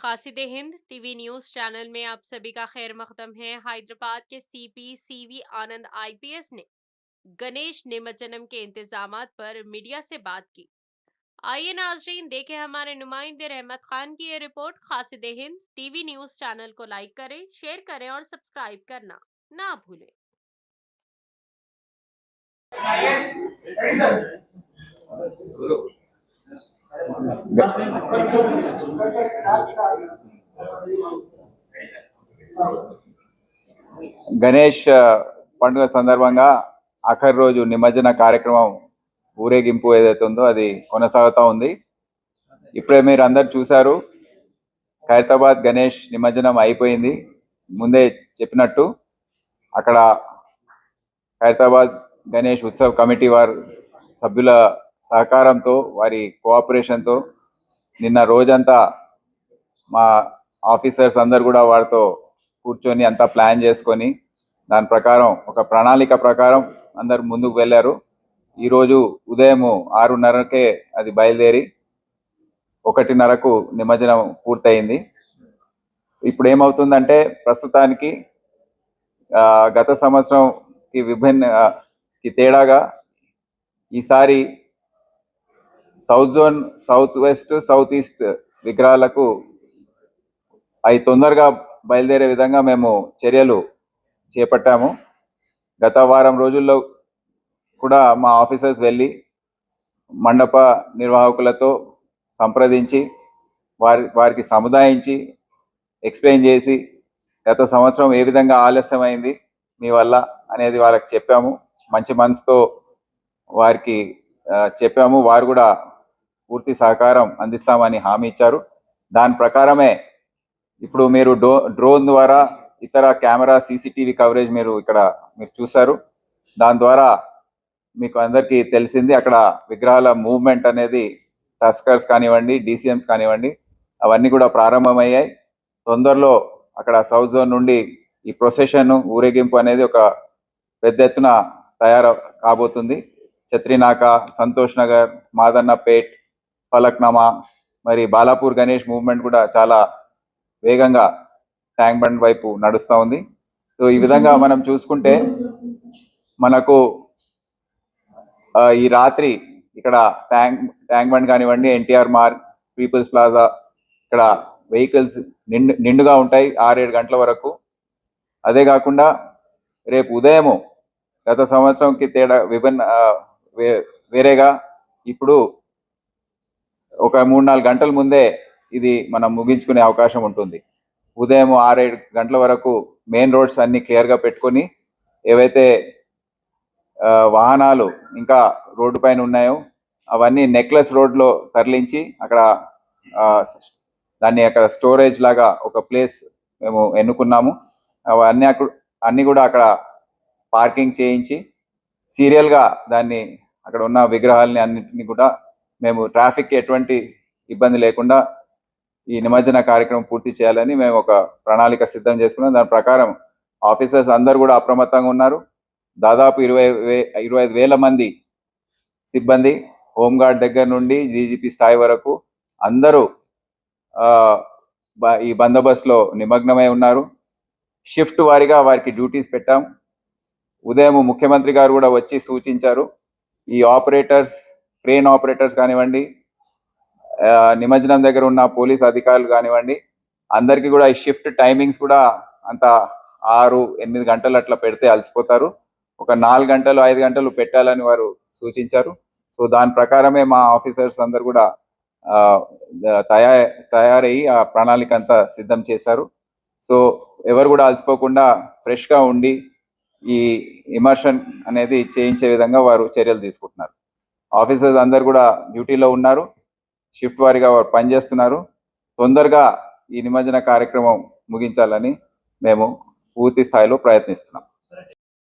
कासिद Hind TV news channel में आप सभी का खैर मकदम है। हैदराबाद के सीपी सीवी आनंद आईपीएस ने गणेश निमज्जनम के इंतजामात पर मीडिया से बात की। आइए नाजरीन देखें हमारे नुमाइंदे रहमत खान की ये report. Qasid Hind TV news channel को लाइक करें, शेयर करें और सब्सक्राइब करना ना भूलें। గణేష్ పండుగ సందర్భంగా ఆఖరి రోజు నిమజ్జన కార్యక్రమం ఊరేగింపు ఏదైతే ఉందో అది కొనసాగుతూ ఉంది. ఇప్పుడే మీరు అందరు చూశారు, ఖైరతాబాద్ గణేష్ నిమజ్జనం అయిపోయింది. ముందే చెప్పినట్టు అక్కడ ఖైరతాబాద్ గణేష్ ఉత్సవ్ కమిటీ వారి సభ్యుల సహకారంతో, వారి కోఆపరేషన్తో నిన్న రోజంతా మా ఆఫీసర్స్ అందరు కూడా వారితో కూర్చొని అంతా ప్లాన్ చేసుకొని దాని ప్రకారం ఒక ప్రణాళిక ప్రకారం అందరు ముందుకు వెళ్ళారు. ఈరోజు ఉదయం 6:30కే అది బయలుదేరి 1:30కు నిమజ్జనం పూర్తయింది. ఇప్పుడు ఏమవుతుందంటే ప్రస్తుతానికి గత సంవత్సరంకి విభిన్నకి తేడాగా ఈసారి south zone, south west, south east విగ్రహాలకు అవి తొందరగా బయలుదేరే విధంగా మేము చర్యలు చేపట్టాము. గత వారం రోజుల్లో కూడా మా ఆఫీసర్స్ వెళ్ళి మండప నిర్వాహకులతో సంప్రదించి వారికి సముదాయించి ఎక్స్ప్లెయిన్ చేసి గత సంవత్సరం ఏ విధంగా ఆలస్యమైంది మీ వల్ల అనేది వాళ్ళకి చెప్పాము. మంచి మనసుతో వారికి చెప్పాము. వారు కూడా పూర్తి సహకారం అందిస్తామని హామీ ఇచ్చారు. దాని ప్రకారమే ఇప్పుడు మీరు డ్రోన్ ద్వారా ఇతర కెమెరా సీసీటీవీ కవరేజ్ మీరు చూశారు. దాని ద్వారా మీకు అందరికీ తెలిసింది అక్కడ విగ్రహాల మూవ్మెంట్ అనేది టస్కర్స్ కానివ్వండి, డీసీఎంస్ కానివ్వండి, అవన్నీ కూడా ప్రారంభమయ్యాయి. తొందరలో అక్కడ సౌత్ జోన్ నుండి ఈ ప్రొసెషన్ ఊరేగింపు అనేది ఒక పెద్ద ఎత్తున తయారు కాబోతుంది. ఛత్రినాక, సంతోష్ నగర్, మాదన్నపేట్, ఫలక్నామా, మరి బాలాపూర్ గణేష్ మూవ్మెంట్ కూడా చాలా వేగంగా ట్యాంక్ బండ్ వైపు నడుస్తూ ఉంది. సో ఈ విధంగా మనం చూసుకుంటే మనకు ఈ రాత్రి ఇక్కడ ట్యాంక్ బండ్ కానివ్వండి, ఎన్టీఆర్ మార్గ్, పీపుల్స్ ప్లాజా ఇక్కడ వెహికల్స్ నిండుగా ఉంటాయి 6-7 గంటల వరకు. అదే కాకుండా రేపు ఉదయము గత సంవత్సరంకి తేడా వేరేగా ఇప్పుడు ఒక 3-4 గంటల ముందే ఇది మనం ముగించుకునే అవకాశం ఉంటుంది. ఉదయం 6-7 గంటల వరకు మెయిన్ రోడ్స్ అన్ని క్లియర్గా పెట్టుకొని ఏవైతే వాహనాలు ఇంకా రోడ్డు పైన ఉన్నాయో అవన్నీ నెక్లెస్ రోడ్లో తరలించి అక్కడ దాన్ని అక్కడ స్టోరేజ్ లాగా ఒక ప్లేస్ మేము ఎన్నుకున్నాము. అవన్నీ అన్నీ కూడా అక్కడ పార్కింగ్ చేయించి సీరియల్గా దాన్ని అక్కడ ఉన్న విగ్రహాలని అన్నింటినీ కూడా మేము ట్రాఫిక్కి ఎటువంటి ఇబ్బంది లేకుండా ఈ నిమజ్జన కార్యక్రమం పూర్తి చేయాలని మేము ఒక ప్రణాళిక సిద్ధం చేసుకున్నాం. దాని ప్రకారం ఆఫీసర్స్ అందరు కూడా అప్రమత్తంగా ఉన్నారు. దాదాపు 25,000 మంది సిబ్బంది, హోంగార్డ్ దగ్గర నుండి డీజీపీ స్థాయి వరకు అందరూ ఈ బందోబస్తులో నిమగ్నమై ఉన్నారు. షిఫ్ట్ వారీగా వారికి డ్యూటీస్ పెట్టాం. ఉదయం ముఖ్యమంత్రి గారు కూడా వచ్చి సూచించారు, ఈ ఆపరేటర్స్, క్రేన్ ఆపరేటర్స్ కానివ్వండి, నిమజ్జనం దగ్గర ఉన్న పోలీస్ అధికారులు కానివ్వండి, అందరికీ కూడా ఈ షిఫ్ట్ టైమింగ్స్ కూడా అంత 6-8 గంటలు అట్లా పెడితే అలసిపోతారు. ఒక 4 గంటలు 5 గంటలు పెట్టాలని వారు సూచించారు. సో దాని ప్రకారమే మా ఆఫీసర్స్ అందరు కూడా తయారయ్యి ఆ ప్రణాళిక అంతా సిద్ధం చేశారు. సో ఎవరు కూడా అలసిపోకుండా ఫ్రెష్గా ఉండి ఈ ఇమర్షన్ అనేది చేయించే విధంగా వారు చర్యలు తీసుకుంటున్నారు. ఆఫీసర్స్ అందరు కూడా డ్యూటీలో ఉన్నారు, షిఫ్ట్ వారీగా వారు పనిచేస్తున్నారు. తొందరగా ఈ నిమజ్జన కార్యక్రమం ముగించాలని మేము పూర్తి స్థాయిలో ప్రయత్నిస్తున్నాం.